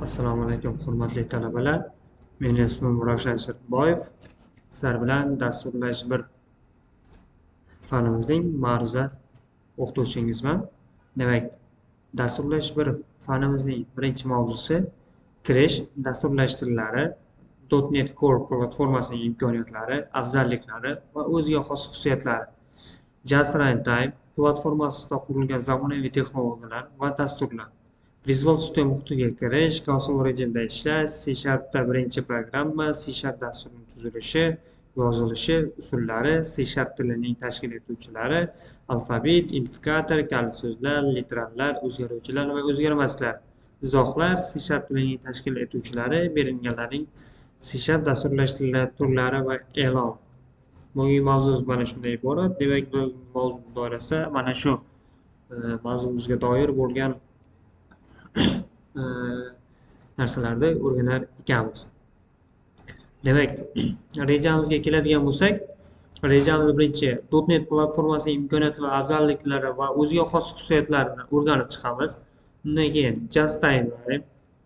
Assalomu alaykum, hurmatli talabalar. Mening ismim Ravshan Sirboyev. Sizlar bilan dasturlash bir fanimizning ma'ruza o'qituvchingizman. Demak, dasturlash bir fanimizning birinchi mavzusi kirish dasturlash tillari, .NET Core platformasining imkoniyatlari, afzalliklari va o'ziga xos xususiyatlari. Just Runtime platformasida qurilgan zamonaviy texnologiyalar va dasturlar. Visual Studio muhitiga kirish, konsol rejimida ishlash, C# birinchi programma, C# dasturining tuzilishi, yozilishi usullari, C# tilining tashkil etuvchilari, alfabet, identifikator, kalit so'zlar, literallar, o'zgaruvchilar va o'zgarmaslar, izohlar, C# tilining tashkil etuvchilari, berilganlarning C# dasturlash turlari va e'lon. Bugungi mavzumuz mana shunday iborat. Demak, bugungi mavzu doirasida mana shu mavzumizga doir bo'lgan narsalarni o'rganar ekanmiz. Demak, rejamizga keladigan bo'lsak, rejamiz birinchi .NET platformasining imkoniyati va afzalliklari va o'ziga xos xususiyatlarini o'rganib chiqamiz. Undan keyin Just Time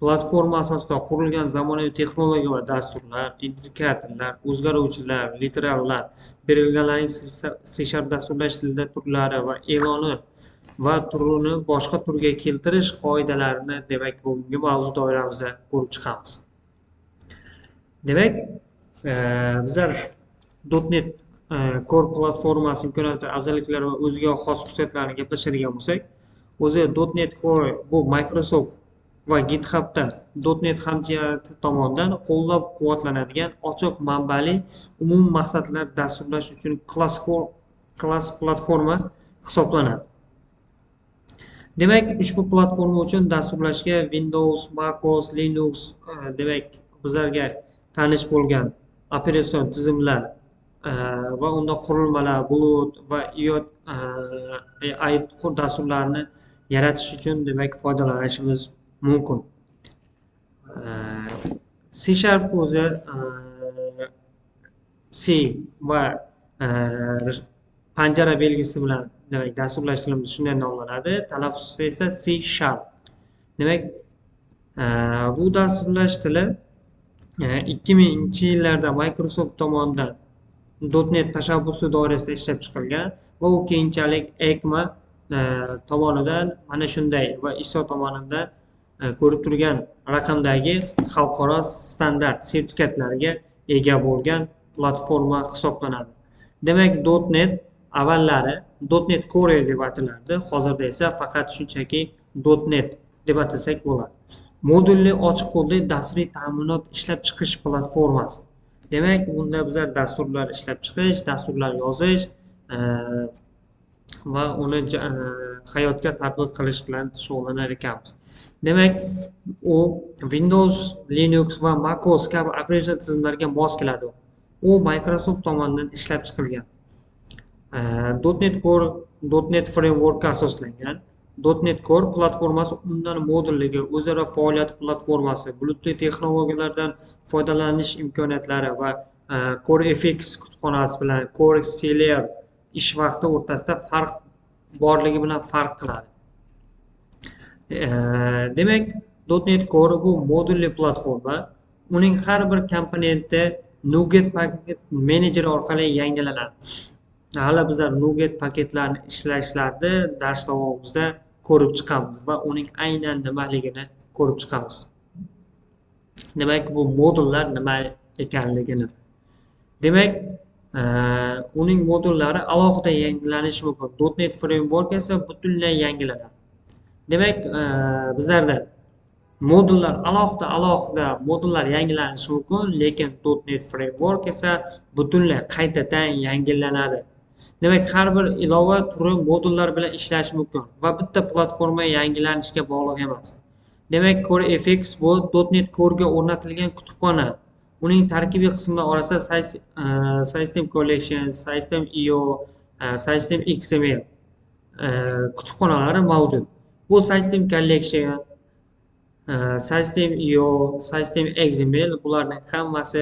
platforma asosida qurilgan zamonaviy texnologiya va dasturlar, identifikatorlar, o'zgaruvchilar, literallar, berilganlarning C# dasturlash tilida turlari va e'loni va turini boshqa turga keltirish qoidalarini demak bugungi mavzu doiramizda ko'rib chiqamiz. Demak, bizlar .NET Core platformasi imkoniyati, afzalliklari va o'ziga xos xususiyatlarini gaplashadigan bo'lsak, o'zi .NET Core bu Microsoft va GitHubda .NET hamjamiyati tomonidan qo'llab-quvvatlanadigan ochiq manbali umum maqsadlar dasturlash uchun klass platforma hisoblanadi. Demak, ushbu platforma uchun dasturlashga Windows, MacOS, Linux, demak bizlarga tanish bo'lgan operatsion tizimlar va unda qurilmalar, bulut va IOT dasturlarini yaratish uchun demak foydalanishimiz mumkin. C# o'zi C va panjara belgisi bilan demak dasturlash tilimiz shunday nomlanadi. Talaffuzda esa C#. Demak, bu dasturlash tili 2000-yillarda Microsoft tomonidan .NET tashabbusi doirasida ishlab chiqilgan va u keyinchalik ECMA tomonidan mana shunday va ISO tomonidan ko'rib turgan raqamdagi xalqaro standart sertifikatlariga ega bo'lgan platforma hisoblanadi. Demak, .NET avvallari .NET Core deb atalardi, hozirda esa faqat shunchaki .NET deb atasak bo'ladi. Modulli ochiq qo'lli dasturiy ta'minot ishlab chiqish platformasi. Demak, bunda bizlar dasturlar ishlab chiqish, dasturlar yozish va uni hayotga tatbiq qilish bilan shug'ullanar ekanmiz. Demak, u Windows, Linux va MacOS kabi operatsion tizimlarga mos keladi. U Microsoft tomonidan ishlab chiqilgan. .NET Core .NET frameworkga asoslangan. .NET Core platformasi undan modulligi, o'zaro faoliyat platformasi, bulutli texnologiyalardan foydalanish imkoniyatlari va CoreFX kutubxonasi bilan Core Seller ish vaqti o'rtasida farq borligi bilan farq qiladi. Demak, .NET Core bu modulli platforma. Uning har bir komponenti NuGet paket menejeri orqali yangilanadi. Hali bizlar NuGet paketlarni ishlashlarni dars davomimizda ko'rib chiqamiz va uning aynan nimaligini ko'rib chiqamiz. Demak, bu modullar nima ekanligini. Demak, uning modullari alohida yangilanishi mumkin. .NET framework esa butunlay yangilanadi. Demak, bizlarda modullar alohida modullar yangilanishi mumkin, lekin .NET framework esa butunlay qaytadan yangilanadi. Demak, har bir ilova turi modullar bilan ishlashi mumkin va bitta platforma yangilanishga bog'liq emas. Demak, CoreFX bu .NET Core ga o'rnatilgan kutubxona. Uning tarkibiy qismlari orasida System Collection, System IO, System XML kutubxonalari mavjud. Bu System Collection, System IO, System XML bularning hammasi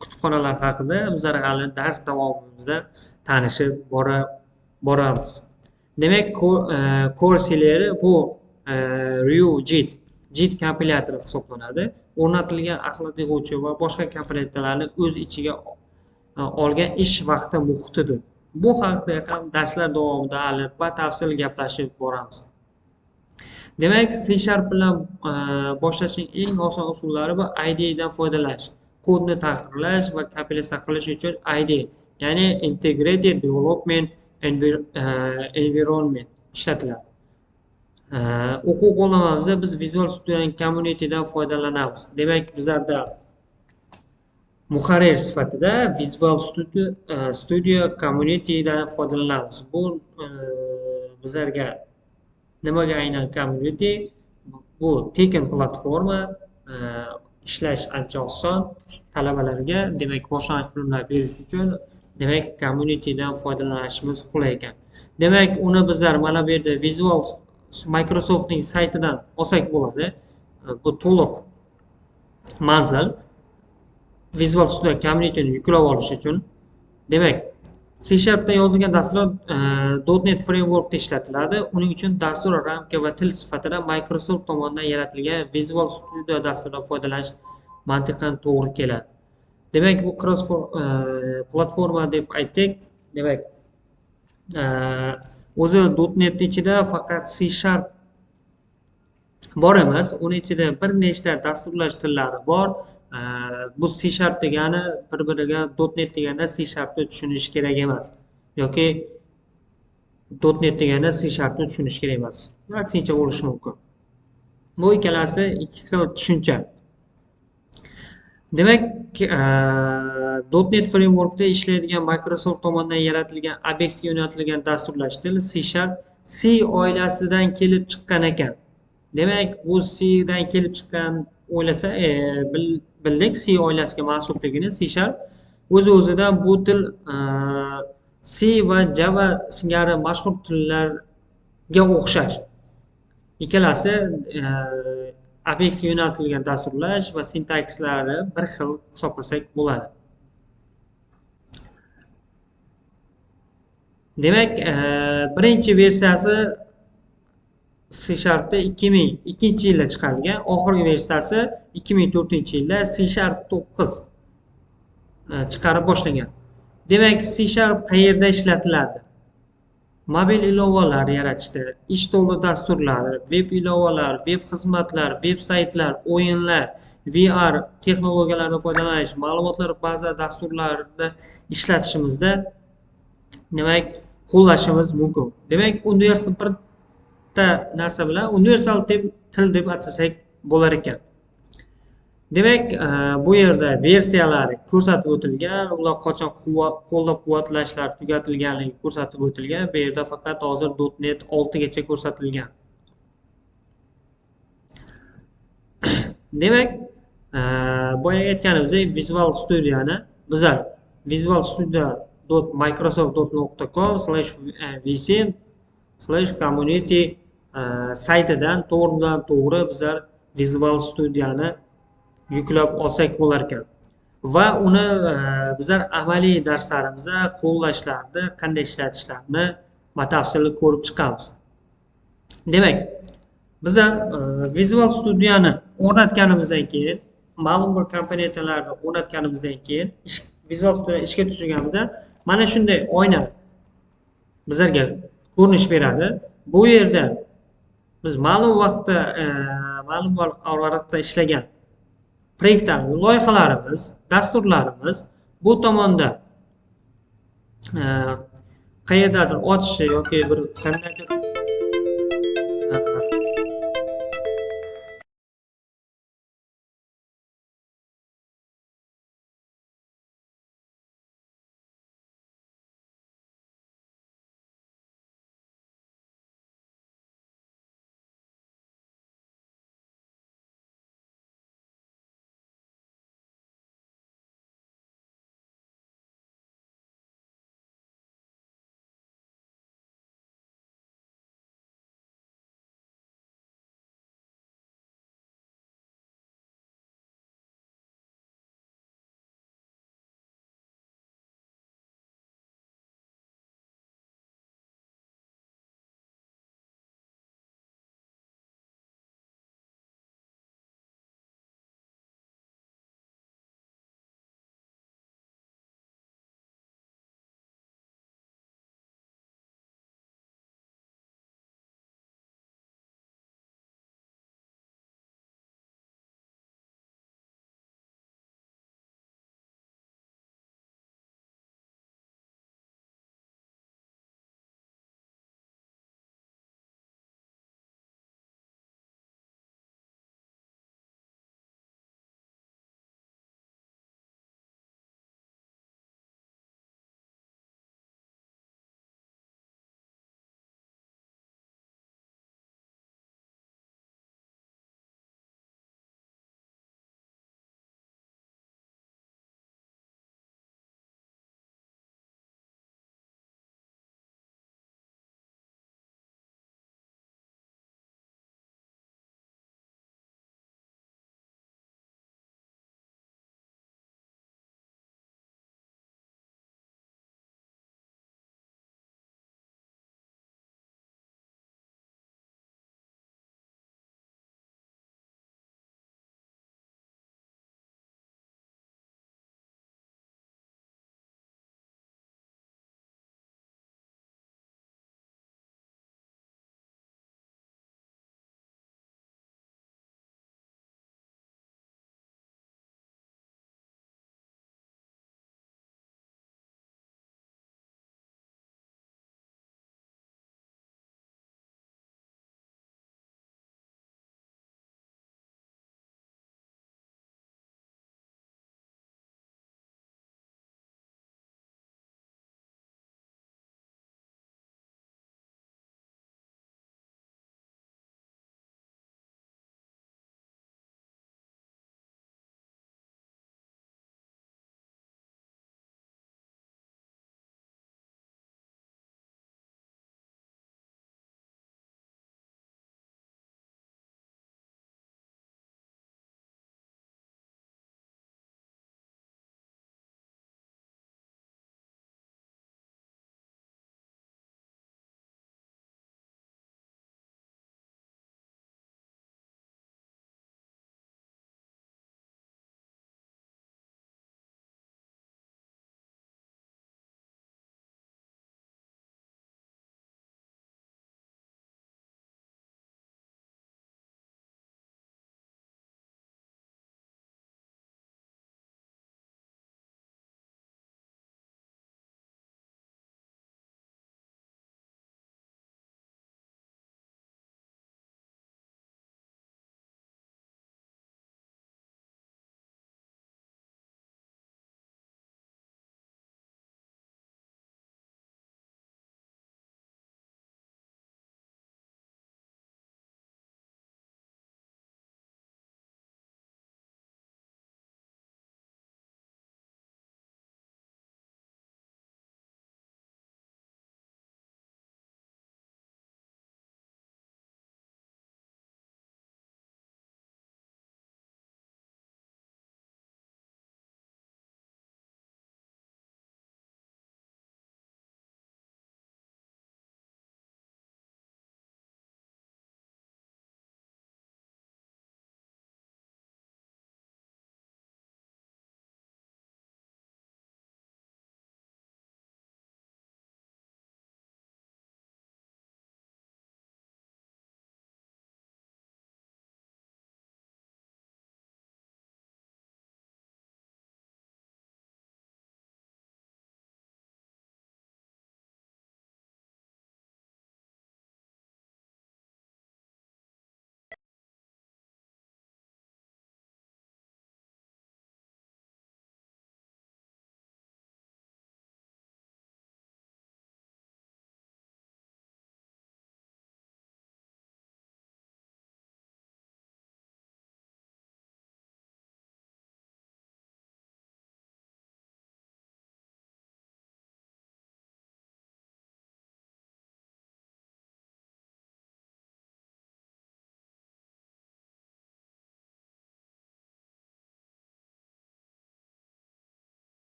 kutubxonalar haqida bizlar hali dars davomimizda tanishib boramiz. Demak, Core Seller bu JIT kompilyatori hisoblanadi. O'rnatilgan axlat yig'uvchi va boshqa komponentlarni o'z ichiga olgan ish vaqti muhitidir. Bu haqida ham darslar davomida batafsil gaplashib boramiz. Demak, C# bilan boshlashning eng oson usullari bu IDE dan foydalanish. Kodni tahrirlash va kompilatsiya qilish uchun IDE, ya'ni Integrated Development Environment ishlatiladi. O'quv qo'llanmamizda biz Visual Studio Community'dan foydalanamiz. Demak, bizlarda muharrir sifatida Visual Studio Community'dan foydalanamiz. Bu bizlarga nimaga aynan community? Bu tekin platforma, ishlash ancha oson. Talabalarga demak boshlang'ich bilimlar berish uchun demak communitydan foydalanishimiz qulay ekan. Demak, uni bizlar mana bu yerda Microsoftning saytidan olsak bo'ladi. Bu to'liq manzil Visual Studio Community'ni yuklab olish uchun. Demak, C# da yozilgan dasturlar .NET Framework'da ishlatiladi. Uning uchun dastur ramka va til sifatida Microsoft tomonidan yaratilgan Visual Studio dasturidan foydalanish mantiqan to'g'ri keladi. Demak, bu cross platforma deb aytdik. Demak, o'zi .NET ichida faqat C# bor emas, uni ichida bir nechta dasturlash tillari bor. Bu C# degani bir-biriga .NET deganda C# ni tushunish kerak emas yoki .NET deganda C# ni tushunish kerak emas. Aksincha bo'lishi mumkin. Bu ikkalasi ikki xil tushuncha. Demak, .NET Framework'da ishlaydigan Microsoft tomonidan yaratilgan obyektga yo'naltirilgan dasturlash tili C# C oilasidan kelib chiqqan ekan. Demak, bu C dan kelib chiqqan o'ylasa, bildik C oilasiga mansubligini. C# o'z-o'zidan bu til C va Java singari mashhur tillarga o'xshash. Ikkalasi obyektga yo'naltirilgan dasturlash va sintakslari bir xil hisoblasak bo'ladi. Demak, birinchi versiyasi C# 2002-yilda chiqarilgan, oxirgi versiyasi 2004-yilda C# 9 chiqarib boshlangan. Demak, C# qayerda ishlatiladi? Mobil ilovalar yaratishda, ish stoli dasturlari, web ilovalar, web xizmatlar, web saytlar, o'yinlar, VR texnologiyalaridan foydalanish, ma'lumotlar baza dasturlarini ishlatishimizda demak qo'llashimiz mumkin. Demak, universal bitta narsa bilan universal til deb atasak bo'lar ekan. Demak, bu yerda versiyalar ko'rsatib o'tilgan, ular qachon qo'llab-quvvatlashlar tugatilganligi ko'rsatib o'tilgan. Bu yerda faqat hozir .NET 6 gacha ko'rsatilgan. Demak, boya aytganimizdek Visual Studio'ni bizlar visualstudio.microsoft.com/vc/community saytidan to'g'ridan-to'g'ri bizlar Visual Studio'ni yuklab olsak bo'lar ekan. Va uni bizlar amaliy darslarimizda qo'llashlarni, qanday ishlatishlarini batafsil ko'rib chiqamiz. Demak, bizlar Visual Studio'ni o'rnatganimizdan keyin, ma'lum bir komponentlarni o'rnatganimizdan keyin Visual Studio ishga tushirganimizda mana shunday oyna bizlarga ko'rinish beradi. Bu yerda biz ma'lum vaqtda ishlagan proyektlarimiz, loyihalarimiz, dasturlarimiz bu tomonda qayerdadir ochishi yoki bir qandaydir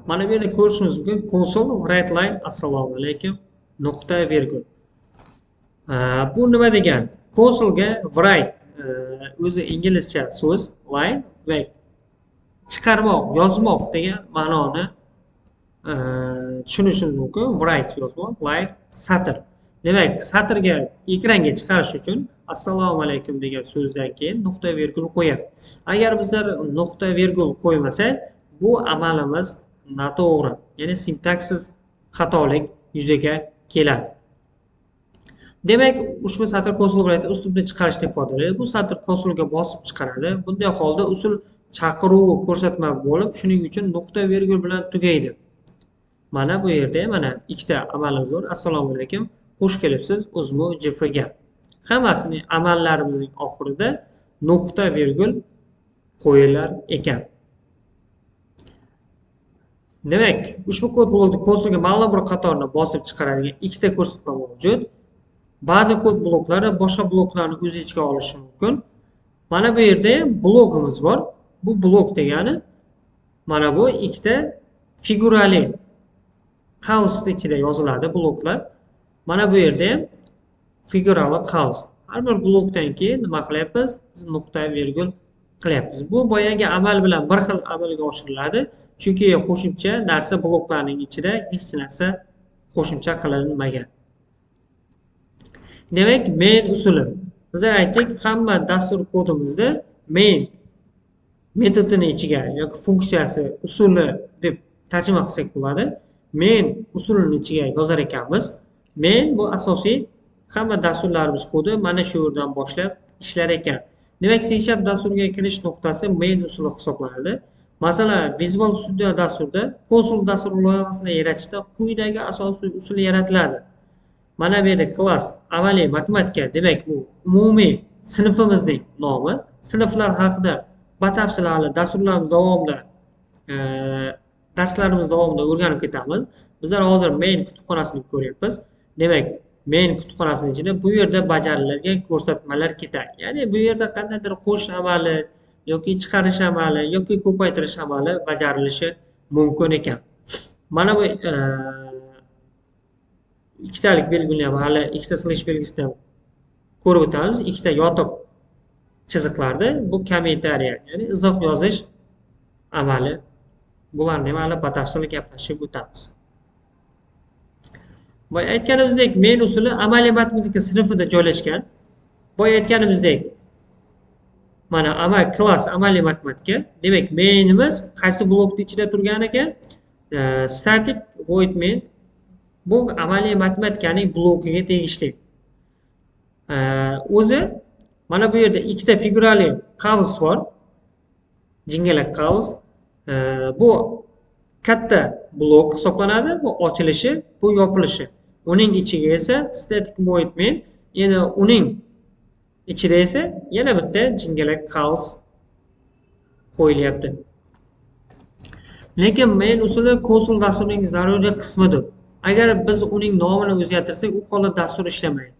Mana bu yerda ko'rishingiz mumkin console write line assalomu alaykum nuqta virgul. Bu nima degani? Console'ga write o'zi inglizcha so'z line va chiqarmoq, yozmoq degan ma'noni tushunishimiz mumkin. Write yozmoq, line satr. Demak, satrga ekranga chiqarish uchun assalomu alaykum degan so'zdan keyin nuqta virgul qo'yadi. Agar bizlar nuqta virgul qo'ymasak, bu amalimiz noto'g'ri, ya'ni sintaksiz xatolik yuzaga keladi. Demak, ushbu satr console write uslubni chiqarishni ifodalaydi. Bu satr console'ga bosib chiqaradi. Bunday holda usul chaqiruvi ko'rsatma bo'lib, shuning uchun nuqta virgul bilan tugaydi. Mana bu yerda mana ikkita amalimiz bor. Assalomu alaykum, xush kelibsiz Uzmu JFga. Hammasini amallarimizning oxirida nuqta virgul qo'yilar ekan. Demak, ushbu kod blokda console'ga ma'lum bir qatorni bosib chiqaradigan ikkita ko'rsatma mavjud. Ba'zi kod bloklari boshqa bloklarni o'z ichiga olishi mumkin. Mana bu yerda ham blokimiz bor. Bu blok degani mana bu ikkita figurali qaus ichida yoziladi bloklar. Mana bu yerda ham figurali qaus. Har bir blokdan keyin nima qilyapmiz? Biz nuqta virgul qilyapmiz. Bu boyagi amal bilan bir xil amalga oshiriladi. Chunki qo'shimcha narsa bloklarning ichida hech narsa qo'shimcha qilinmagan. Demak, main usuli. Biz aytdik, hamma dastur kodimizda main metodining ichiga yoki funksiyasi usuli deb tarjima qilsak bo'ladi. Main usulining ichiga yozar ekanmiz. Main bu asosiy hamma dasturlarimiz kodi mana shu yerdan boshlab ishlar ekan. Demak, C# dasturiga kirish nuqtasi main usuli hisoblanadi. Masalan, Visual Studio dasturida console dasturi loyihasini yaratishda quyidagi asosiy usul yaratiladi. Mana bu yerda klass amaliy matematika, demak bu umumiy sinfimizning nomi. Sinflar haqida batafsil hali darslarimiz davomida o'rganib ketamiz. Bizlar hozir main kutubxonasini ko'ryapmiz. Demak, main kutubxonasining ichida bu yerda bajariladigan ko'rsatmalar ketadi. Ya'ni bu yerda qandaydir qo'shish amali yoki chiqarish amali yoki ko'paytirish amali bajarilishi mumkin ekan. Mana bu ikkitalik belgini ham hali ikkita slash belgisini ham ko'rib o'tamiz. Ikkita yotiq chiziqlarda bu kommentariya, ya'ni izoh yozish amali. Bularni ham hali batafsil gaplashib o'tamiz. Boya aytganimizdek, main usuli amaliy matematika sinfida joylashgan. Boya aytganimizdek, mana klass amaliy matematika. Demak, mainimiz qaysi blokning ichida turgan ekan? Static void main bu amaliy matematikaning blokiga tegishli. O'zi mana bu yerda ikkita figurali qaus bor. Jingalak qaus. Bu katta blok hisoblanadi. Bu ochilishi, bu yopilishi. Uning ichiga esa static void main, yana uning ichida esa yana bitta jingalak qaus qo'yilyapti. Lekin main usuli console dasturining zaruriy qismidir. Agar biz uning nomini o'zgartirsak, u holda dastur ishlamaydi.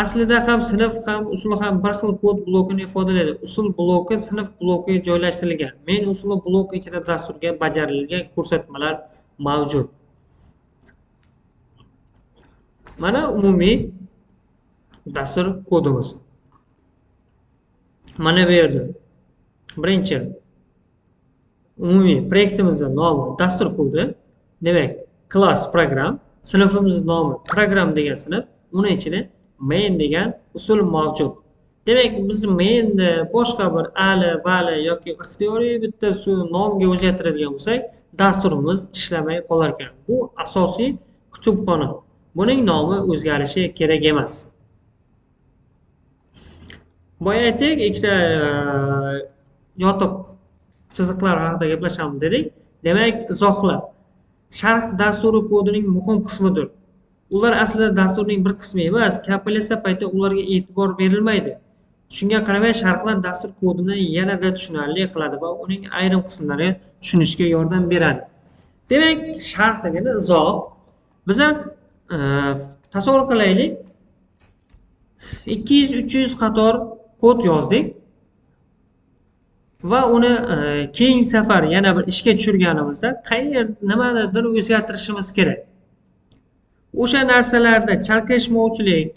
Aslida ham sinf ham usul ham bir xil kod blokini ifodalaydi. Usul bloki sinf blokiga joylashtirilgan. Main usuli blok ichida dasturga bajarilgan ko'rsatmalar mavjud. Mana umumiy dastur kodimiz. Mana bu yerda birinchi umumiy proyektimizning nomi dastur kodi. Demak, class program, sinfimizning nomi program degan sinf, uning ichida main degan usul mavjud. Demak, biz mainni boshqa bir ali, vali yoki ixtiyoriy bitta nomga o'zgartiradigan bo'lsak, dasturimiz ishlamay qolar ekan. Bu asosiy kutubxona. Buning nomi o'zgarishi kerak emas. Boya aytdik, ikkita yotiq chiziqlar haqida gaplashamiz dedik. Demak, izohlar sharh dasturi kodining muhim qismidir. Ular aslida dasturning bir qismi emas, kompilyatsiya payti ularga e'tibor berilmaydi. Shunga qaramay sharhlar dastur kodini yanada tushunarli qiladi va uning ayrim qismlarini tushunishga yordam beradi. Demak, sharh degani izoh. Biz ham tasavvur qilaylik. 200-300 qator kod yozdik. va uni keyingi safar yana bir ishga tushirganimizda nimanidir o'zgartirishimiz kerak. O'sha narsalarda chalkashmovchilik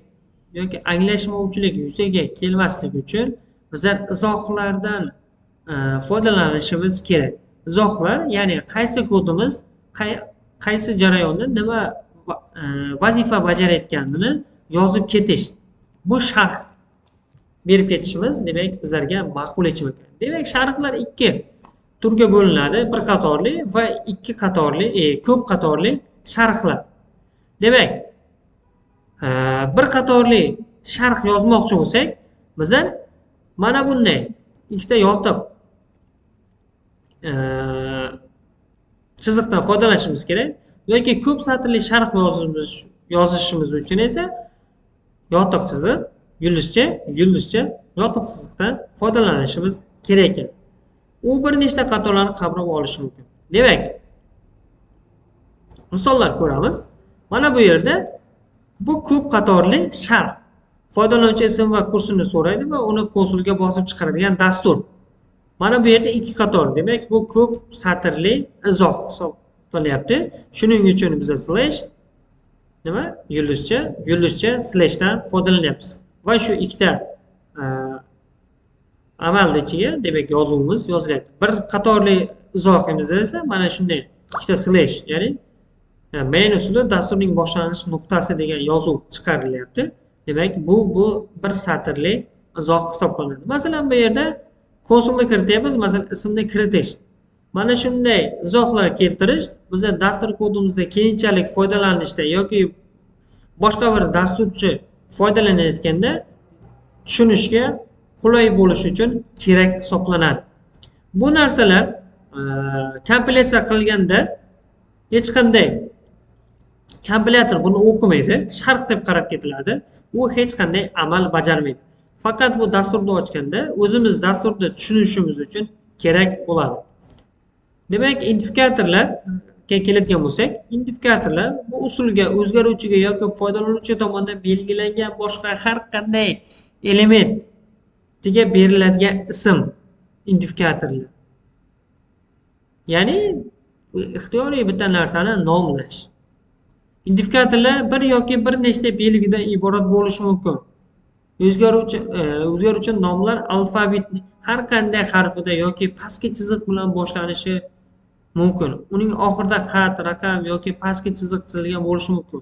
yoki anglashmovchilik yuzaga kelmasligi uchun bizlar izohlardan foydalanishimiz kerak. Izohlar, ya'ni qaysi kodimiz qaysi jarayonda nima vazifa bajarayotganini yozib ketish. Bu sharh berib ketishimiz demak bizlarga ma'qul ekan. Demak, sharhlar ikki turga bo'linadi: bir qatorli va ikki qatorli, ko'p qatorli sharhlar. Demak, bir qatorli sharh yozmoqchi bo'lsak, bizlar mana bunday ikkita yopiq chiziqdan foydalanishimiz kerak. Yoki ko'p satrli sharh yozishimiz uchun esa yopiq chiziq, yulduzcha yopiq chiziqdan foydalanishimiz kerak ekan. U bir nechta xatolarni qamrab olishi mumkin. Demak, misollar ko'ramiz. Mana bu yerda bu ko'p qatorli sharh. Foydalanuvchi ism va kursini so'raydi va uni konsulga bosib chiqaradigan dastur. Mana bu yerda ikki qator. Demak, bu ko'p satrli izoh hisoblanyapti. Shuning uchun biz slash yulduzcha slashdan foydalanyapmiz. Va shu ikkita amalni ichiga demak yozuvimiz yozilyapti. Bir qatorli izohimizda esa mana shunday ikkita slash, ya'ni main usuli dasturning boshlanish nuqtasi degan yozuv chiqarilyapti. Demak, bu bir satrli izoh hisoblanadi. Masalan, bu yerda konsulni kirityapmiz, masalan, ismni kiritish. Mana shunday izohlar keltirish bizga dastur kodimizda keyinchalik foydalanishda yoki boshqa bir dasturchi foydalanayotganda tushunishga qulay bo'lish uchun kerak hisoblanadi. Bu narsalar kompilyatsiya qilganda hech qanday kompilyator buni o'qimaydi, sharh deb qarab ketiladi. U hech qanday amal bajarmaydi. Faqat bu dasturni ochganda o'zimiz dasturni tushunishimiz uchun kerak bo'ladi. Demak, identifikatorlarga keladigan bo'lsak, identifikatorlar bu usulga o'zgaruvchiga yoki foydalanuvchi tomonidan belgilangan boshqa har qanday elementiga beriladigan ism identifikatorlar. Ya'ni ixtiyoriy bitta narsani nomlash. Identifikatorlar bir yoki bir nechta belgidan iborat bo'lishi mumkin. O'zgaruvchi nomlar alfabetning har qanday harfida yoki pastki chiziq bilan boshlanishi mumkin. Uning oxirida xat, raqam yoki pastki chiziq chizilgan bo'lishi mumkin.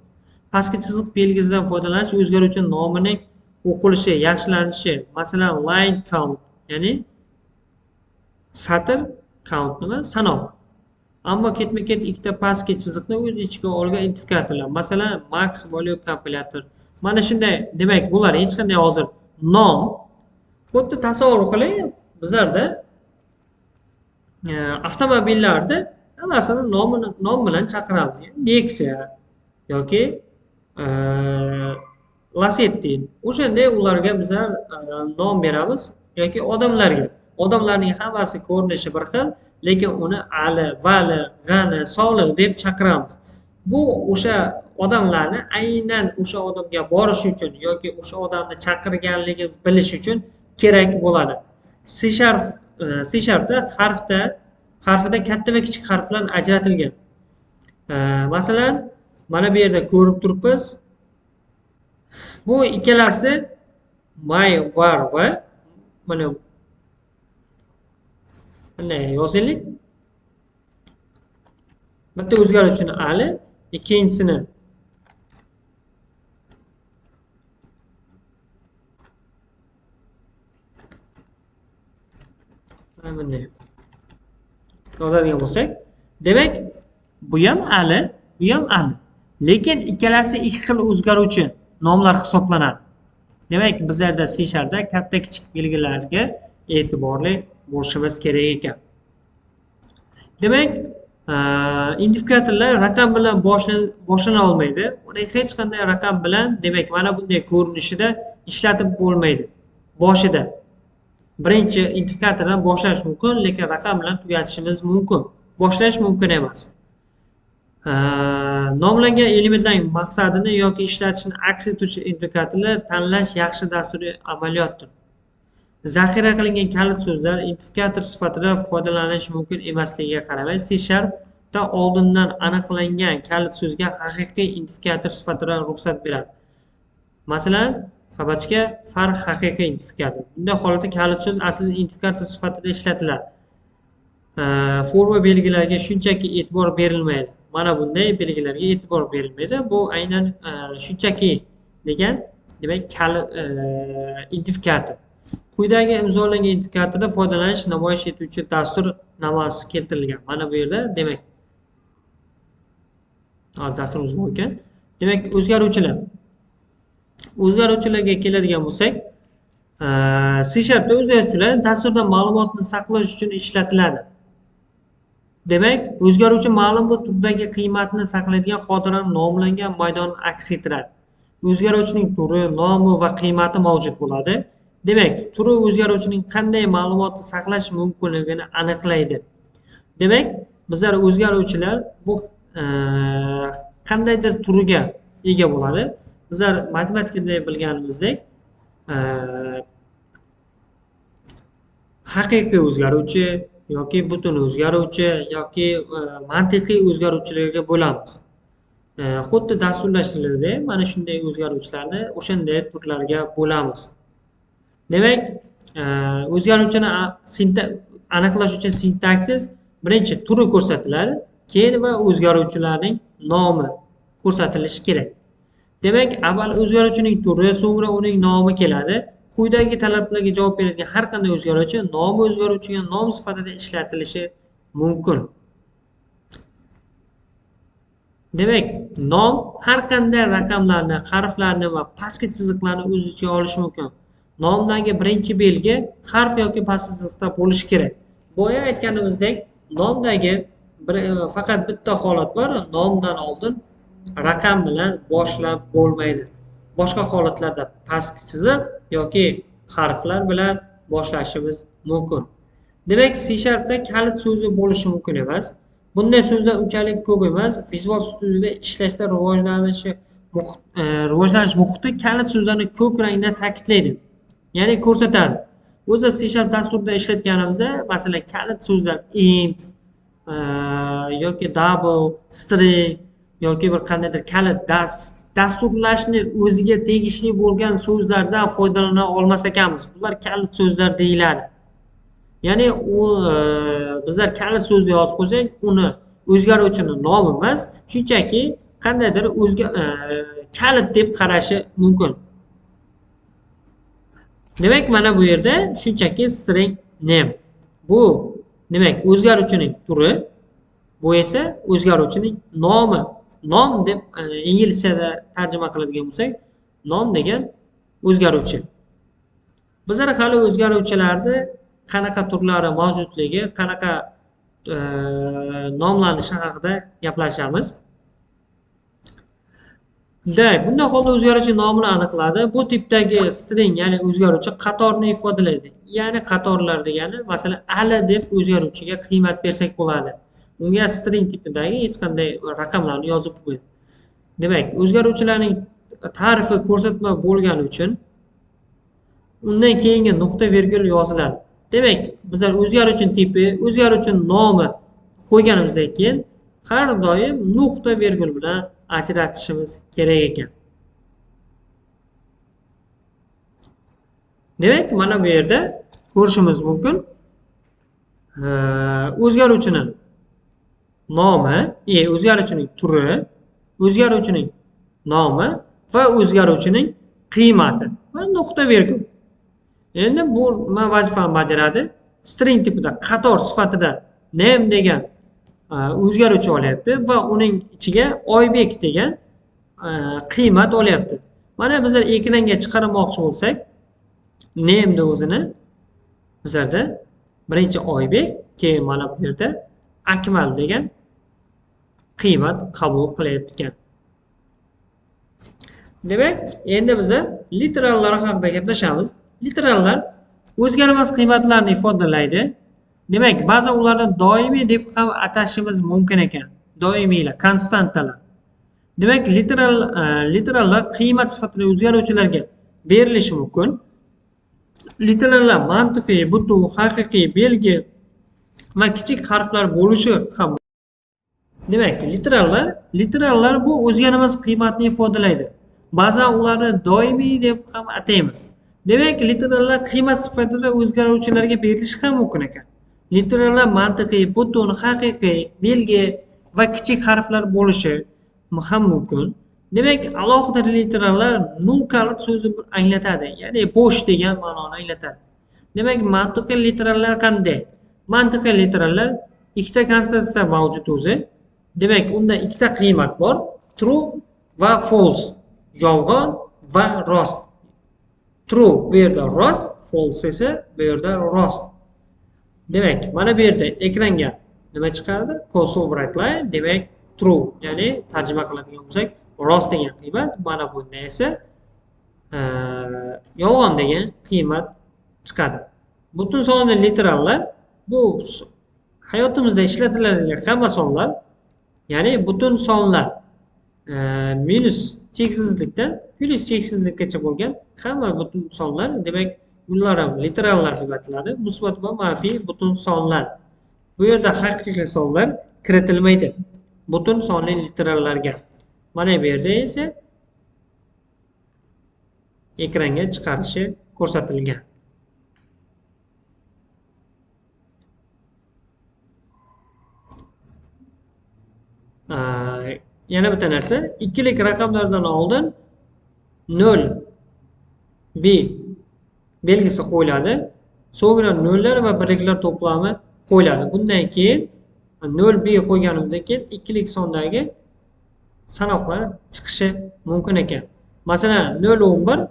Pastki chiziq belgisidan foydalanish o'zgaruvchi nomining o'qilishi, yaxshilanishi, masalan, line count, ya'ni satr, count sanov. Ammo ketma-ket ikkita pastki chiziqni o'z ichiga olgan identifikatorlar, masalan, max value compilator. Mana shunday, demak, bular hech qanday hozir nom, xuddi tasavvur qiling, bizlarda avtomobillarda hammasini nom bilan chaqiramiz. Nexia yoki Lacetti. O'shanday ularga bizlar nom beramiz yoki odamlarga. Odamlarning hammasi ko'rinishi bir xil, lekin uni Ali, Vali, G'ani, Solih deb chaqiramiz. Bu o'sha odamlarni aynan o'sha odamga borish uchun yoki o'sha odamni chaqirganligini bilish uchun kerak bo'ladi. C# da harfida katta va kichik harflar ajratilgan. Masalan, mana bu yerda ko'rib turibmiz. Bu ikkalasi my var va mana bunday yozaylik. Bitta o'zgaruvchini Ali, ikkinchisini bunday yozadigan bo'lsak, demak, bu ham Ali, bu ham Ali. Lekin ikkalasi ikki xil o'zgaruvchi nomlar hisoblanadi. Demak, bizlarda C# katta kichik belgilarga e'tiborli bo'lishimiz kerak ekan. Demak, identifikatorlar raqam bilan boshlana olmaydi. Uni hech qanday raqam bilan, demak, mana bunday ko'rinishida ishlatib bo'lmaydi. Boshida birinchi identifikatordan boshlash mumkin, lekin raqam bilan tugatishimiz mumkin. Boshlash mumkin emas. Nomlangan elementlarning maqsadini yoki ishlatishni aks etuvchi identifikatorlar tanlash yaxshi dasturiy amaliyotdir. Zaxira qilingan kalit so'zlar identifikator sifatida foydalanish mumkin emasligiga qaramay, C# oldindan aniqlangan kalit so'zga haqiqiy identifikator sifatida ruxsat beradi. Masalan, sabachka farq haqiqiy identifikator. Bunday holatda kalit so'z aslida identifikator sifatida ishlatiladi. Forma belgilariga shunchaki e'tibor berilmaydi. Mana bunday belgilarga e'tibor berilmaydi. Bu aynan shunchaki degan, demak, kalit identifikator. Quyidagi imzolangan identifikatorda foydalanish namoyish etuvchi dastur namosi keltirilgan. Mana bu yerda, demak, dasturimiz bor ekan. Demak, o'zgaruvchilar. O'zgaruvchilarga keladigan bo'lsak, C# o'zgaruvchilar dasturda ma'lumotni saqlash uchun ishlatiladi. Demak, o'zgaruvchi ma'lum bir turdagi qiymatni saqlaydigan xotirani nomlangan maydonni aks ettiradi. O'zgaruvchining turi, nomi va qiymati mavjud bo'ladi. Demak, turi o'zgaruvchining qanday ma'lumotni saqlash mumkinligini aniqlaydi. Demak, bizlar o'zgaruvchilar bu qandaydir turiga ega bo'ladi. Bizlar matematikada bilganimizdek, haqiqiy o'zgaruvchi yoki butun o'zgaruvchi yoki mantiqiy o'zgaruvchilarga bo'lamiz. Xuddi dasturlashtiriladi, mana shunday o'zgaruvchilarni o'shanday turlarga bo'lamiz. Demak, o'zgaruvchini aniqlash uchun sintaksiz birinchi turi ko'rsatiladi, keyin va o'zgaruvchilarning nomi ko'rsatilishi kerak. Demak, avval o'zgaruvchining turi, so'ngra uning nomi keladi. Quyidagi talablarga javob beradigan har qanday o'zgaruvchi nomi o'zgaruvchiga nom sifatida ishlatilishi mumkin. Demak, nom har qanday raqamlarni, harflarni va pastki chiziqlarni o'z ichiga olishi mumkin. Nomdagi birinchi belgi harf yoki pastki chiziqda bo'lishi kerak. Boya aytganimizdek, nomdagi faqat bitta holat bor, nomdan oldin raqam bilan boshlab bo'lmaydi. Boshqa holatlarda pastki chiziq yoki harflar bilan boshlashimiz mumkin. Demak, C# kalit so'zi bo'lishi mumkin emas. Bunday so'zlar unchalik ko'p emas. Visual Studioda ishlashda rivojlanish muhiti kalit so'zlarni ko'k rangda ta'kidlaydi. Ya'ni ko'rsatadi. O'zi C# dasturida ishlatganimizda, masalan, kalit so'zlar int yoki double, string yoki bir qandaydir kalit dasturlashni o'ziga tegishli bo'lgan so'zlardan foydalana olmas ekanmiz. Bular kalit so'zlar deyiladi. Ya'ni u bizlar kalit so'zni yozib qo'ysak, uni o'zgaruvchini nomi emas, shunchaki qandaydir kalit deb qarashi mumkin. Demak, mana bu yerda shunchaki string name. Bu demak o'zgaruvchining turi, bu esa o'zgaruvchining nomi. Nom deb inglizchada tarjima qiladigan bo'lsak, nom degan o'zgaruvchi. Bizlar hali o'zgaruvchilarni qanaqa turlari mavjudligi, qanaqa nomlanishi haqida gaplashamiz. Bunday holda o'zgaruvchi nomini aniqladi. Bu tipdagi string, ya'ni o'zgaruvchi qatorni ifodalaydi. Ya'ni qatorlar degani, masalan, ali deb o'zgaruvchiga qiymat bersak bo'ladi. Unga string tipidagi hech qanday raqamlarni yozib qo'yadi. Demak, o'zgaruvchilarning ta'rifi ko'rsatma bo'lgani uchun undan keyingi nuqta virgul yoziladi. Demak, bizlar o'zgaruvchi tipi, o'zgaruvchi nomi qo'yganimizdan keyin har doim nuqta virgul bilan ajratishimiz kerak ekan. Demak, mana bu yerda ko'rishimiz mumkin. O'zgaruvchining nomi, o'zgaruvchining turi, o'zgaruvchining nomi va o'zgaruvchining qiymati va nuqta virgul. Endi bu nima vazifani bajaradi? String tipida qator sifatida name degan o'zgaruvchi olyapti va uning ichiga Oybek degan qiymat olyapti. Mana bizlar ekranga chiqarmoqchi bo'lsak, name de o'zini bizlarda birinchi Oybek, keyin mana bu yerda Akmal degan qiymat qabul qilyapti ekan. Demak, endi biz literallar haqida gaplashamiz. Literallar o'zgarmas qiymatlarni ifodalaydi. Demak, ba'zan ularni doimiy deb ham atashimiz mumkin ekan. Doimiylar, konstantalar. Demak, literallar qiymat sifatida o'zgaruvchilarga berilishi mumkin. Literallar mantiqiy, butun, haqiqiy, belgi va kichik harflar bo'lishi ham. Demak, literallar bu o'zgarmas qiymatni ifodalaydi. Ba'zan ularni doimiy deb ham ataymiz. Demak, literallar qiymat sifatida o'zgaruvchilarga berilishi ham mumkin ekan. Literallar mantiqiy, butun, haqiqiy, belgi va kichik harflar bo'lishi ham mumkin. Demak, alohida literallar nul kalit so'zi anglatadi, ya'ni bo'sh degan ma'noni anglatadi. Demak, mantiqiy literallar qanday? Mantiqiy literallar ikkita konstruksiya mavjud o'zi. Demak, unda ikkita qiymat bor: true va false, yolg'on va rost. True bu yerda rost, false esa bu yerda rost. Demak, mana bu yerda ekranga nima chiqadi? Close override line, demak true, ya'ni tarjima qiladigan bo'lsak rost degan qiymat, mana bunda esa yolg'on degan qiymat chiqadi. Butun sonli literallar bu hayotimizda ishlatiladigan hamma sonlar, ya'ni butun sonlar minus cheksizlikdan plus cheksizlikkacha bo'lgan hamma butun sonlar, demak ular ham literallar deb ataladi. Musbat va manfiy butun sonlar. Bu yerda haqiqiy sonlar kiritilmaydi butun sonli literallarga. Mana bu yerda esa ekranga chiqarishi ko'rsatilgan. Yana bitta narsa, ikkilik raqamlardan oldin 0 b belgisi qo'yiladi. So'ngra nollar va birliklar to'plami qo'yiladi. Bundan keyin 0 b qo'yganimizdan keyin ikkilik sondagi sanoqlar chiqishi mumkin ekan. Masalan, 0 11,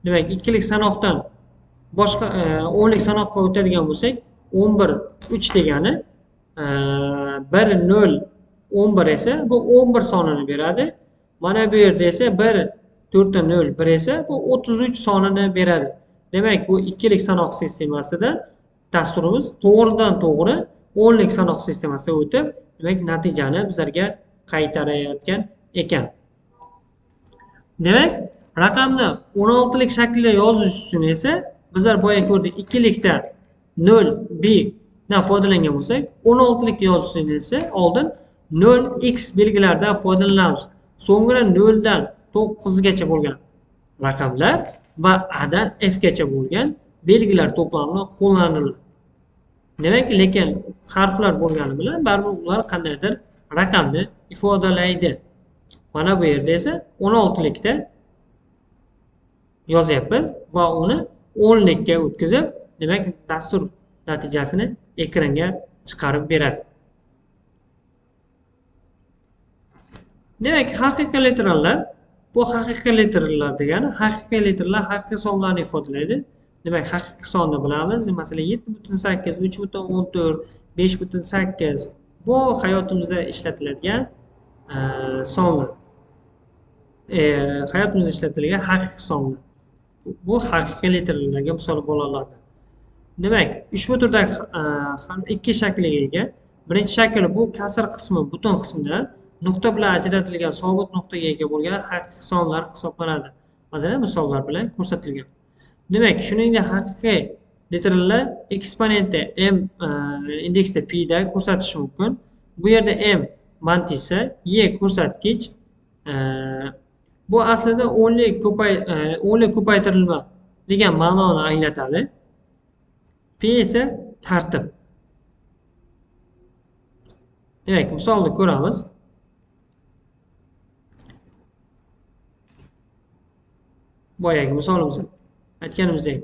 demak ikkilik sanoqdan boshqa o'nlik sanoqqa o'tadigan bo'lsak, 11 3 degani 1 0 11 esa bu 11 sonini beradi. Mana bu yerda esa 1 4 0 1 esa bu 33 sonini beradi. Demak, bu ikkilik sanoq sistemasida dasturimiz to'g'ridan to'g'ri o'nlik sanoq sistemasiga o'tib, demak natijani bizlarga qaytarayotgan ekan. Demak, raqamni 16 lik shaklda yozish uchun esa bizlar boya ko'rdik, ikkilikda 0 b dan foydalangan bo'lsak, 16 lik yozish uchun esa oldin 0x belgilaridan foydalanamiz. So'ngra 0 dan 9 gacha bo'lgan raqamlar va a dan f gacha bo'lgan belgilar to'plami qo'llaniladi. Demak, lekin harflar bo'lgani bilan baribir ular qandaydir raqamni ifodalaydi. Mana bu yerda esa 16 likda yozyapmiz va uni 10 likka o'tkazib, demak dastur natijasini ekranga chiqarib beradi. Demak, haqiqiy literallar, bu haqiqiy literallar degani haqiqiy literallar haqiqiy sonlarni ifodalaydi. Demak, haqiqiy sonni bilamiz. Masalan, 7.8, 3.14, 5.8 bu hayotimizda ishlatiladigan sonlar. Hayotimizda ishlatilgan haqiqiy sonlar. Bu haqiqiy literallarga misol bo'la oladi. Demak, ushbu turdagi ikki shaklga ega. Birinchi shakl bu kasr qismi butun qismidan nuqta bilan ajratilgan sobit nuqtaga ega bo'lgan haqiqiy sonlar hisoblanadi. Masalan, misollar bilan ko'rsatilgan. Demak, shuningdek haqiqiy literallar eksponenti m indeksi p da ko'rsatishi mumkin. Bu yerda m mantisa, y ko'rsatkich. Bu aslida o'nlik ko'paytirilma degan ma'noni anglatadi. P esa tartib. Demak, misolni ko'ramiz. Boyagi misolimizda aytganimizdek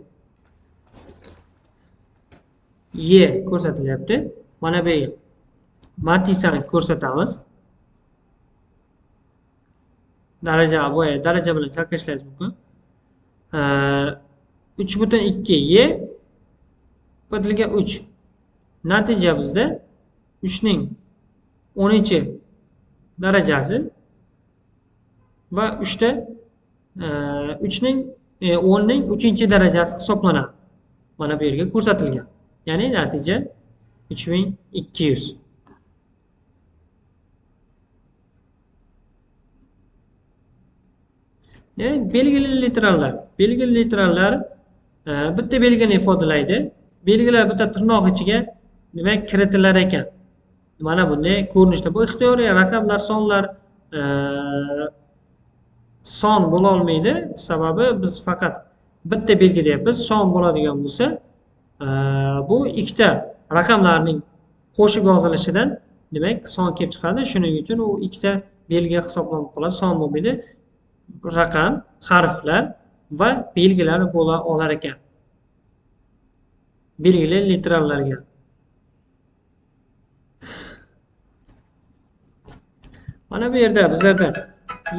y ko'rsatilyapti. Mana bu matisani ko'rsatamiz. Daraja bilan chalkashlashingiz mumkin. 3.2 y qo'shilgan 3. Natija bizda 3 ning 10-darajasi va 3 ning 10 ning 3-darajasi hisoblanadi. Mana bu yerga ko'rsatilgan. Ya'ni natija 3200. Demak, belgili literallar bitta belgini ifodalaydi. Belgilar bitta tirnoq ichiga demak kiritilar ekan. Mana bunday ko'rinishda. Bu ixtiyoriy raqamlar, sonlar e, son bo'la olmaydi. Sababi biz faqat bitta belgi deyapmiz. Son bo'ladigan bo'lsa, bu ikkita raqamlarning qo'shib yozilishidan demak son kelib chiqadi. Shuning uchun u ikkita belgi hisoblanib qoladi. Son bo'lmaydi. Raqam, harflar va belgilar bo'la olar ekan. Belgili literallarga. Mana bu yerda bizlarda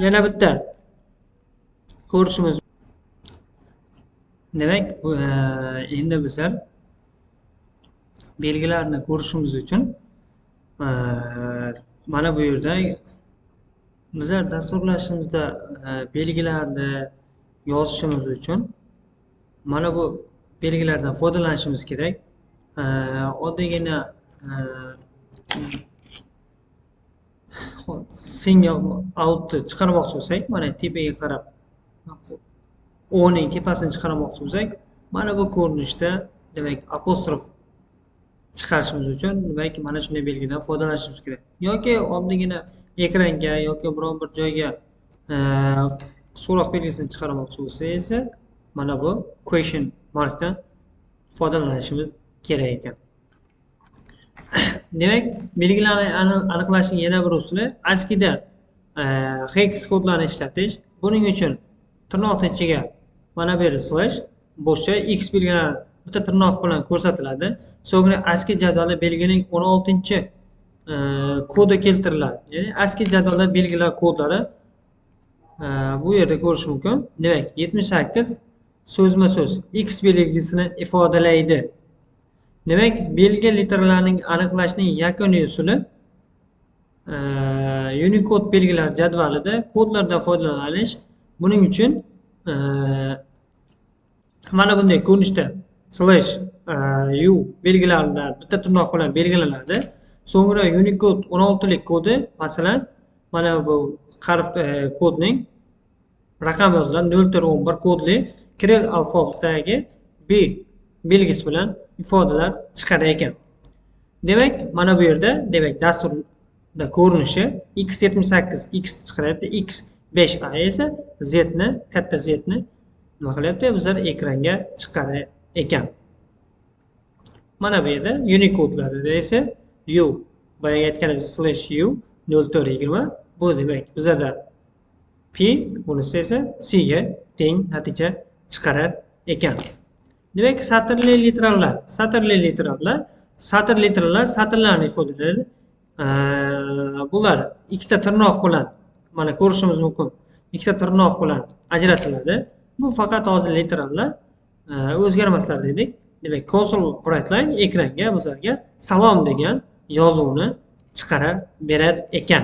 yana bitta ko'rishimiz. Demak, endi bizlar belgilarni ko'rishimiz uchun mana bu yerda bizlar dasturlashimizda belgilarni yozishimiz uchun mana bu belgilardan foydalanishimiz kerak. Oddiygina single outni chiqarmoqchi bo'lsak, mana tepaga qarab o'ning tepasini chiqarmoqchi bo'lsak, mana bu ko'rinishda demak apostrof chiqarishimiz uchun demak mana shunday belgidan foydalanishimiz kerak. Yoki oddiygina ekranga yoki biron bir joyga so'roq belgisini chiqarmoqchi bo'lsa esa mana bu question markdan foydalanishimiz kerak ekan. Demak, belgilarni aniqlashning yana bir usuli ASCII'da hex kodlarni ishlatish. Buning uchun tirnoq ichiga mana bu yerda slash bo'shcha x belgilari bitta tirnoq bilan ko'rsatiladi. So'ngra ASCII jadvali belgining 16-kodi keltiriladi. Ya'ni ASCII jadvali belgilar kodlari bu yerda ko'rish mumkin. Demak, 78 so'zma-so'z x belgisini ifodalaydi. Demak, belgi literalarining aniqlashning yakuniy usuli Unicode belgilar jadvalida kodlardan foydalanish. Buning uchun mana bunday ko'rinishda slash u belgilaridan bitta tirnoq bilan belgilanadi. So'ngra Unicode 16 lik kodi, masalan, mana bu harf kodning raqam yozilgan 0-11 kodli Kiril alfabetidagi B belgisi bilan ifodalar chiqar ekan. Demak, mana bu yerda demak dasturda ko'rinishi x78 x chiqaradi, x5a esa z ni, katta z ni nima qilyapti? Bizlar ekranga chiqar ekan. Mana bu yerda Unicode'larida esa u boya aytganimiz /u 0420 bu demak bizlarda p, bunisi esa c ga teng natija chiqarar ekan. Demak, satrli literallar, satrlarni ifodalaydi. Bular ikkita tirnoq bilan mana ko'rishimiz mumkin. Ikkita tirnoq bilan ajratiladi. Bu faqat hozir literallar o'zgarmaslar dedik. Demak, console write line ekranga bizlarga salom degan yozuvni chiqarib berar ekan.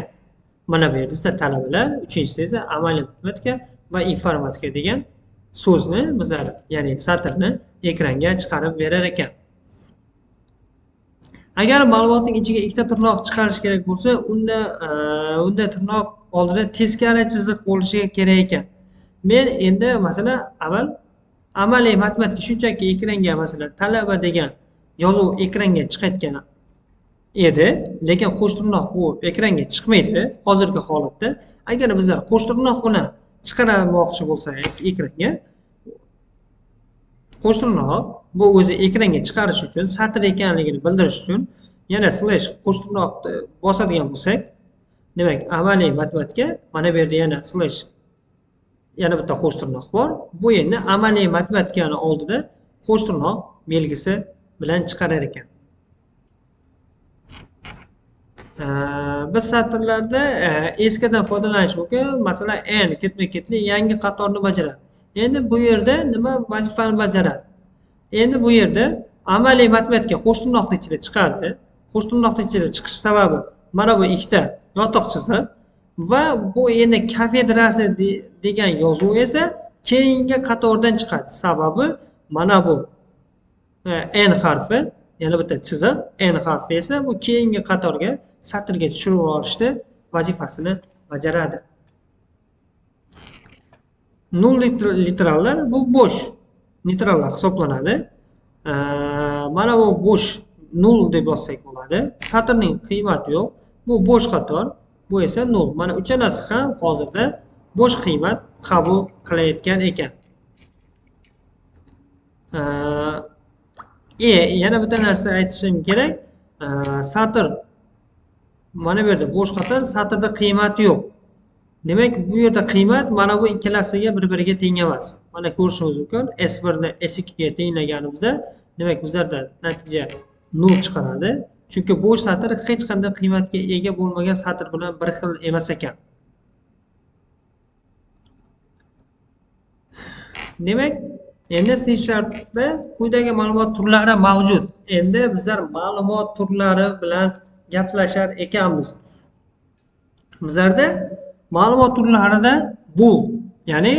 Mana bu yerda talabalar, 3-inchisi esa amaliy matematika va informatika degan so'zni bizlar, ya'ni satrni ekranga chiqarib berar ekan. Agar ma'lumotning ichiga ikkita tirnoq chiqarish kerak bo'lsa, unda tirnoq oldida teskari chiziq bo'lishi kerak ekan. Men endi masalan avval amaliy matematika shunchaki ekranga masalan talaba degan yozuv ekranga chiqayotgan edi, lekin qo'sh tirnoq bu ekranga chiqmaydi hozirgi holatda. Agar bizlar qo'sh tirnoq bilan chiqarmoqchi bo'lsak ekranga, qo'sh tirnoq bu o'zi ekranga chiqarish uchun, satr ekanligini bildirish uchun yana slash qo'sh tirnoqni bosadigan bo'lsak, demak amaliy matematika mana bu yerda yana slash yana bitta qo'sh tirnoq bor. Bu endi amaliy matematikani oldida qo'sh tirnoq belgisi bilan chiqarar ekan. Biz satrlarda eskidan foydalanish mumkin. Masalan, n ketma-ketli yangi qatorni bajaradi. Endi bu yerda nima vazifani bajaradi? Endi bu yerda amaliy matematika qo'sh tirnoqning ichida chiqadi. Qo'sh tirnoqning ichida chiqish sababi mana bu ikkita yotiq chiziq va bu endi kafedrasi degan yozuv esa keyingi qatordan chiqadi. Sababi mana bu n harfi, yana bitta chiziq, n harfi esa bu keyingi qatorga satrga tushirib olishda vazifasini bajaradi. Null literallar bu bo'sh. neytrallar hisoblanadi. Mana bu bo'sh 0 deb yozsak bo'ladi. Satrning qiymati yo'q. Bu bo'sh qator, bu esa 0. Mana uchalasi ham hozirda bo'sh qiymat qabul qilayotgan ekan. Yana bitta narsa aytishim kerak. Satr mana bu yerda bo'sh qator, satrda qiymati yo'q. Demak, bu yerda qiymat mana bu ikkalasiga bir-biriga teng emas. Mana ko'rishimiz mumkin. S1 ni S2 ga tenglaganimizda, demak bizlarda natija 0 chiqaradi. Chunki bo'sh satr hech qanday qiymatga ega bo'lmagan satr bilan bir xil emas ekan. Demak, endi C# da quyidagi ma'lumot turlari mavjud. Endi bizlar ma'lumot turlari bilan gaplashar ekanmiz. Bizlarda ma'lumot turlarida bool, ya'ni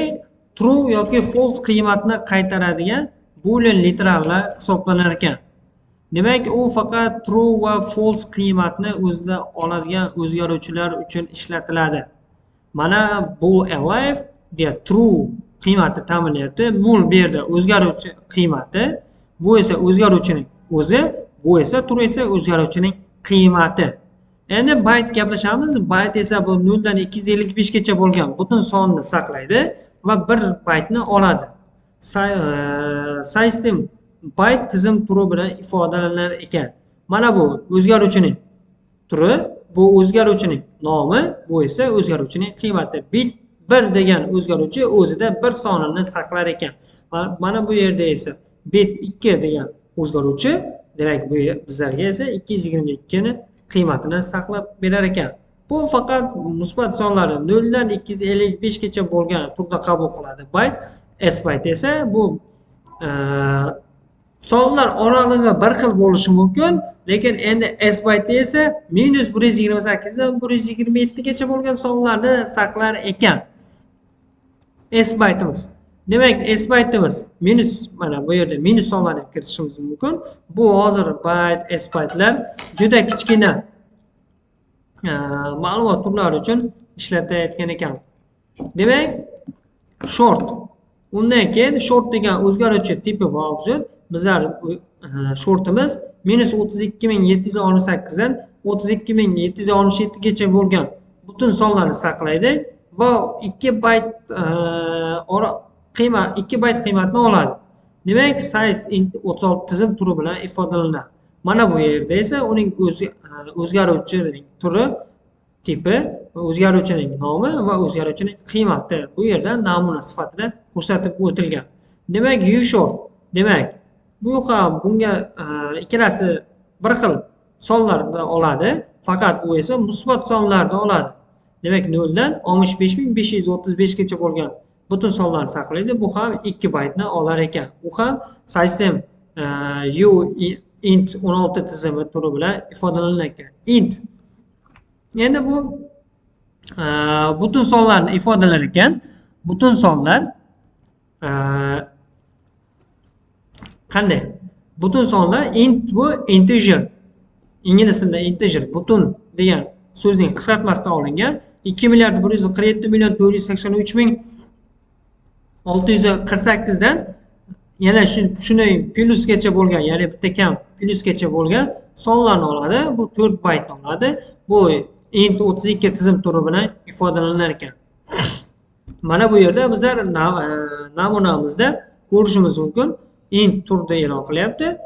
true yoki false qiymatni qaytaradigan boolean literallar hisoblanar ekan. Demak, u faqat true va false qiymatni o'zida oladigan o'zgaruvchilar uchun ishlatiladi. Mana bool alive deya true qiymatni ta'minlayapti. Bool bu yerda o'zgaruvchi qiymati, bu esa o'zgaruvchining o'zi, bu esa true esa o'zgaruvchining qiymati. Endi byte gaplashamiz. Byte esa bu 0 dan 255 gacha bo'lgan butun sonni saqlaydi va 1 bytni oladi. System byte tizim turi bilan ifodalanar ekan. Mana bu o'zgaruvchining turi, bu o'zgaruvchining nomi, bu esa o'zgaruvchining qiymati. Bit 1 degan o'zgaruvchi o'zida 1 sonini saqlar ekan. Mana bu yerda esa bit 2 degan o'zgaruvchi, demak bu bizlarga esa 222 ni qiymatini saqlab berar ekan. Bu faqat musbat sonlarni 0 dan 255 gacha bo'lgan turda qabul qiladi byte. S byte esa bu sonlar oralig'i bir xil bo'lishi mumkin, lekin endi S byte esa -128 dan 127 gacha bo'lgan sonlarni saqlar ekan. S byteimiz. Demak, S byteimiz minus, mana bu yerda minus sonlarni kiritishimiz mumkin. Bu hozir byte, S bytelar juda kichkina ma'lumot turlari uchun ishlatayotgan ekan. Demak, short. Undan keyin short degan o'zgaruvchi tipi mavjud. Bizlar shortimiz -32768 dan 32767 gacha bo'lgan butun sonlarni saqlaydi va 2 byte qiymat 2 byte qiymatni oladi. Demak, size int 36 tizim turi bilan ifodalanadi. Mana bu yerda esa uning o'zgaruvchining turi, tipi, o'zgaruvchining nomi va o'zgaruvchining qiymati bu yerda namuna sifatida ko'rsatib o'tilgan. Demak, U-short. Demak, bu ham bunga ikkalasi bir xil sonlarni oladi, faqat u esa musbat sonlarni oladi. Demak, 0 dan 65535 gacha bo'lgan butun sonlarni saqlaydi. Bu ham 2 bytni olar ekan. Bu ham system U int 16 tizimi turi bilan ifodalanar ekan. Int. Endi bu butun sonlarni ifodalar ekan. Butun sonlar qanday? Butun sonlar int bu integer. Ingliz tilida integer butun degan so'zning qisqartmasidan olingan. 2,147,487,648 dan yana shuni plyusgacha bo'lgan, ya'ni bitta kam plyusgacha bo'lgan sonlarni oladi. Bu 4 byte oladi. Bu int 32 tizim turi bilan ifodalanar ekan. Mana bu yerda bizlar namunamizda ko'rishimiz mumkin. Int turda e'lon qilyapti.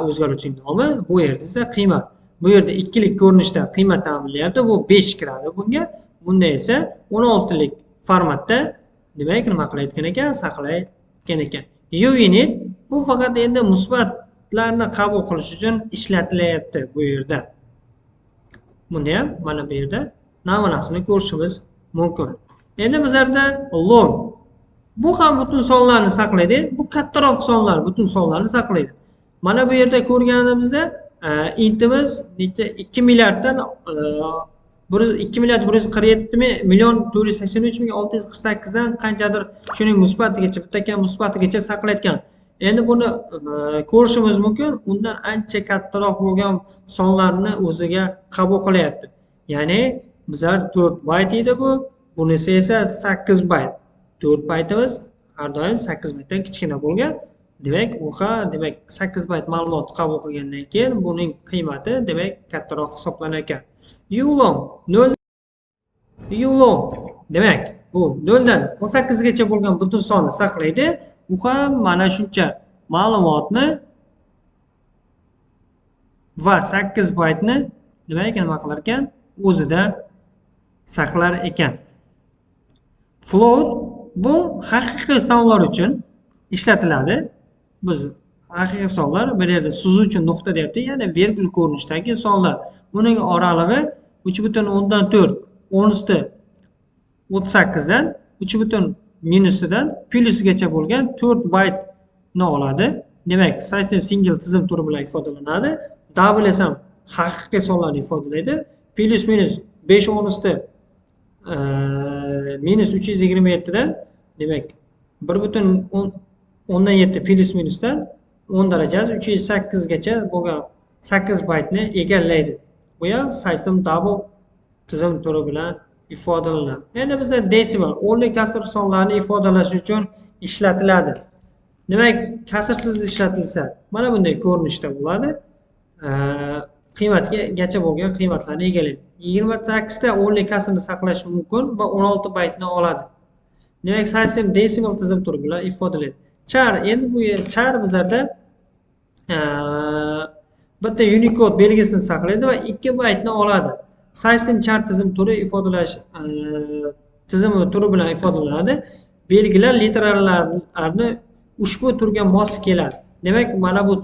O'zgaruvchining nomi, bu yerda esa qiymat. Bu yerda ikkilik ko'rinishda qiymat ta'minlayapti. Bu 5 kiradi bunga. Bunda esa 16 lik formatda, demak, nima qilayotgan ekan? Saqlayotgan ekan. Unit bu faqat endi musbatlarni qabul qilish uchun ishlatilyapti bu yerda. Bunda ham mana bu yerda namunasini ko'rishimiz mumkin. Endi bizlarda log. Bu ham butun sonlarni saqlaydi. Bu kattaroq sonlar, butun sonlarni saqlaydi. Mana bu yerda ko'rganimizda intimiz 2 milliarddan 2,147,483,648 dan qanchadir shuning musbatigacha, bitta kam musbatigacha saqlayotgan. Endi buni ko'rishimiz mumkin, undan ancha kattaroq bo'lgan sonlarni o'ziga qabul qilyapti. Ya'ni bizlar 4 byte edi bu, bunisi esa 8 byte. 4 byteimiz har doim 8 bytedan kichkina bo'lgan. Demak, demak 8 bayt ma'lumot qabul qilgandan keyin buning qiymati demak kattaroq hisoblanar ekan. Yulong 0 Yulong demak bu 0 dan 18 gacha bo'lgan butun sonni saqlaydi. U ham mana shuncha ma'lumotni va 8 baytni nima qilar ekan? O'zida saqlar ekan. Float bu haqiqiy sonlar uchun ishlatiladi. Biz haqiqiy sonlar bu yerda suzuvchi nuqta deyapti, ya'ni vergul ko'rinishidagi sonlar. Buning oralig'i 3.4 10 usti 38 dan 3 minusidan plyusigacha bo'lgan 4 baytni oladi. Demak, system single tizim turi bilan ifodalanadi. Double esa haqiqiy sonlarni ifodalaydi. Plyus minus 5 10 usti minus 327 dan demak 1.17 plyus minusdan 10 darajasi 308 gacha bo'lgan 8 baytni egallaydi. Bu ham system double tizim turi bilan ifodalanadi. Endi bizda desimal o'nli kasr sonlarni ifodalash uchun ishlatiladi. Demak, kasrsiz ishlatilsa mana bunday ko'rinishda bo'ladi. Qiymatgacha bo'lgan qiymatlarni egallaydi. 28 ta o'nli kasrni saqlash mumkin va 16 baytni oladi. Demak, system desimal tizim turi bilan ifodalaydi. Char, endi bu char bizlarda bitta Unicode belgisini saqlaydi va 2 baytni oladi. System char tizim turi ifodalash tizimi turi bilan ifodalanadi. Belgilar literallarni ushbu turga mos keladi. Demak, mana bu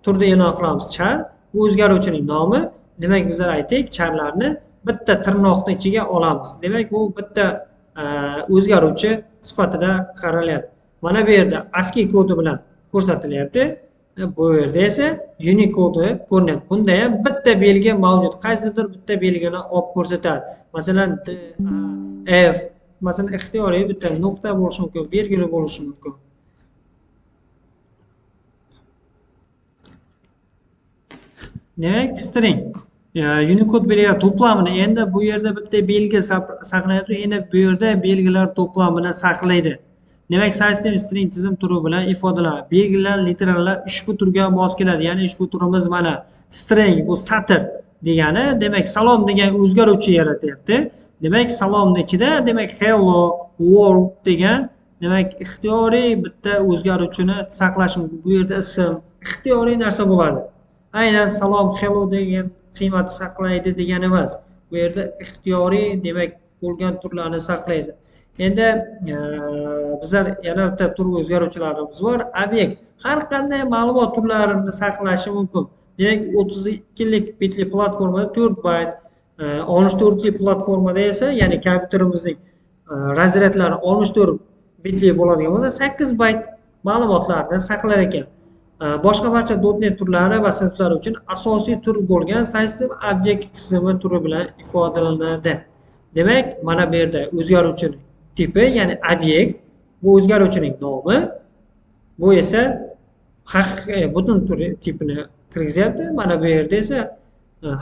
turda e'lon qilamiz char. Bu o'zgaruvchining nomi. Demak, bizlar aytdik, charlarni bitta tirnoqning ichiga olamiz. Demak, bu bitta o'zgaruvchi sifatida qaralyapti. Mana bu yerda ASCII kodi bilan ko'rsatilyapti. Bu yerda esa Unicode ko'rinyapti. Bunda ham bitta belgi mavjud. Qaysidir bitta belgini olib ko'rsatadi. Masalan, D, A, F, masalan, ixtiyoriy bitta nuqta bo'lishi mumkin, belgili bo'lishi mumkin. Demak, string Unicode belgilar to'plamini endi bu yerda bitta belgi saqlayapti, endi bu yerda belgilar to'plamini saqlaydi. Demak, system string tizim turi bilan ifodalanadi. Belgilar, literalar ushbu turga mos keladi. Ya'ni ushbu turimiz mana string bu satr degani, demak salom degan o'zgaruvchi yaratyapti. Demak, salomning ichida demak hello, world degan demak ixtiyoriy bitta o'zgaruvchini saqlash mumkin. Bu yerda ism ixtiyoriy narsa bo'ladi. Aynan salom hello degan qiymatni saqlaydi degani emas. Bu yerda ixtiyoriy demak bo'lgan turlarni saqlaydi. Endi bizlar yana bitta tur o'zgaruvchilarimiz bor. Obyekt har qanday ma'lumot turlarini saqlashi mumkin. Demak, 32 bitli platformada 4 bayt, 64 lik platformada esa, ya'ni kompyuterimizning razryadlari 64 bitli bo'ladigan bo'lsa, 8 bayt ma'lumotlarni saqlar ekan. Boshqa barcha .NET turlari va sinflari uchun asosiy tur bo'lgan system object tizimi turi bilan ifodalanadi. Demak, mana bu yerda o'zgaruvchining tipi, ya'ni obyekt, bu o'zgaruvchining nomi, bu esa haqiqiy butun turi tipini kirgizyapti. Mana bu yerda esa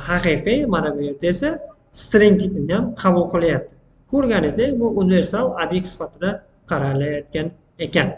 haqiqiy, mana bu yerda esa string tipini ham qabul qilyapti. Ko'rganingizdek, bu universal obyekt sifatida qaralayotgan ekan.